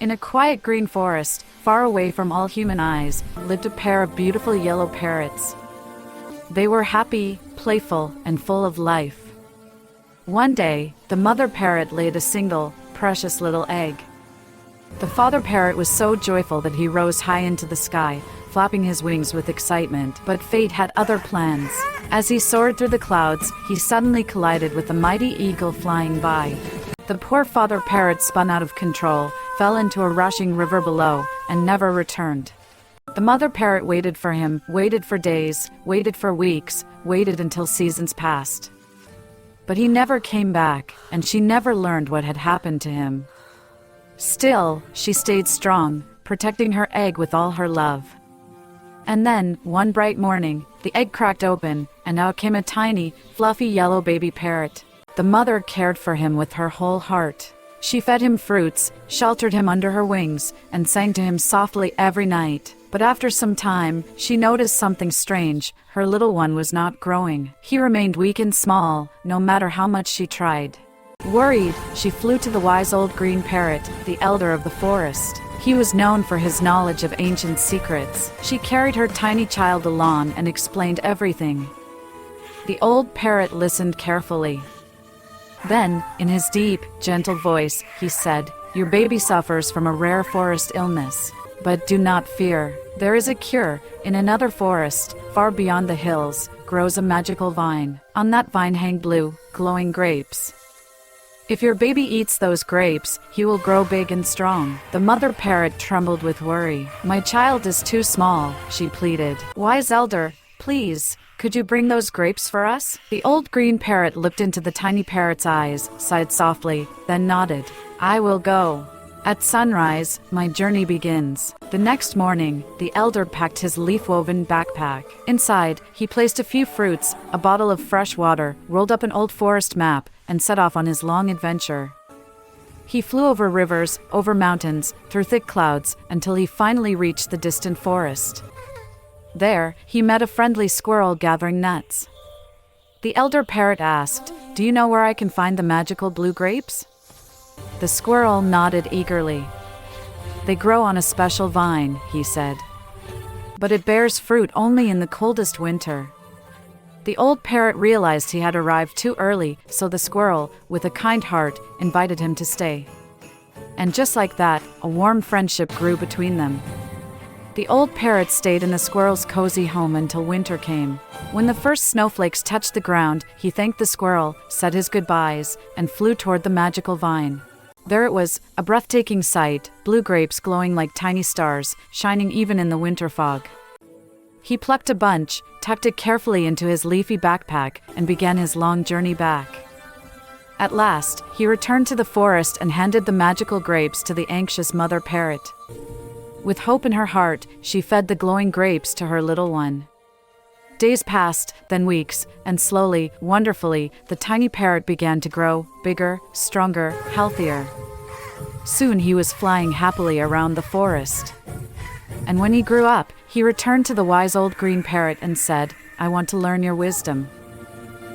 In a quiet green forest, far away from all human eyes, lived a pair of beautiful yellow parrots. They were happy, playful, and full of life. One day, the mother parrot laid a single, precious little egg. The father parrot was so joyful that he rose high into the sky, flapping his wings with excitement, but fate had other plans. As he soared through the clouds, he suddenly collided with a mighty eagle flying by. The poor father parrot spun out of control, fell into a rushing river below, and never returned. The mother parrot waited for him, waited for days, waited for weeks, waited until seasons passed. But he never came back, and she never learned what had happened to him. Still, she stayed strong, protecting her egg with all her love. And then, one bright morning, the egg cracked open, and out came a tiny, fluffy yellow baby parrot. The mother cared for him with her whole heart. She fed him fruits, sheltered him under her wings, and sang to him softly every night. But after some time, she noticed something strange. Her little one was not growing. He remained weak and small, no matter how much she tried. Worried, she flew to the wise old green parrot, the elder of the forest. He was known for his knowledge of ancient secrets. She carried her tiny child along and explained everything. The old parrot listened carefully. Then, in his deep, gentle voice, he said, "Your baby suffers from a rare forest illness. But do not fear. There is a cure. In another forest, far beyond the hills, grows a magical vine. On that vine hang blue, glowing grapes. If your baby eats those grapes, he will grow big and strong." The mother parrot trembled with worry. "My child is too small," she pleaded. "Wise elder, please, could you bring those grapes for us?" The old green parrot looked into the tiny parrot's eyes, sighed softly, then nodded. "I will go. At sunrise, my journey begins." The next morning, the elder packed his leaf-woven backpack. Inside, he placed a few fruits, a bottle of fresh water, rolled up an old forest map, and set off on his long adventure. He flew over rivers, over mountains, through thick clouds, until he finally reached the distant forest. There, he met a friendly squirrel gathering nuts. The elder parrot asked, "Do you know where I can find the magical blue grapes?" The squirrel nodded eagerly. "They grow on a special vine," he said. "But it bears fruit only in the coldest winter." The old parrot realized he had arrived too early, so the squirrel, with a kind heart, invited him to stay. And just like that, a warm friendship grew between them. The old parrot stayed in the squirrel's cozy home until winter came. When the first snowflakes touched the ground, he thanked the squirrel, said his goodbyes, and flew toward the magical vine. There it was, a breathtaking sight, blue grapes glowing like tiny stars, shining even in the winter fog. He plucked a bunch, tucked it carefully into his leafy backpack, and began his long journey back. At last, he returned to the forest and handed the magical grapes to the anxious mother parrot. With hope in her heart, she fed the glowing grapes to her little one. Days passed, then weeks, and slowly, wonderfully, the tiny parrot began to grow, bigger, stronger, healthier. Soon he was flying happily around the forest. And when he grew up, he returned to the wise old green parrot and said, "I want to learn your wisdom.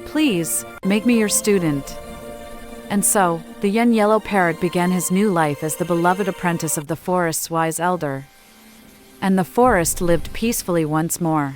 Please, make me your student." And so, the young yellow parrot began his new life as the beloved apprentice of the forest's wise elder. And the forest lived peacefully once more.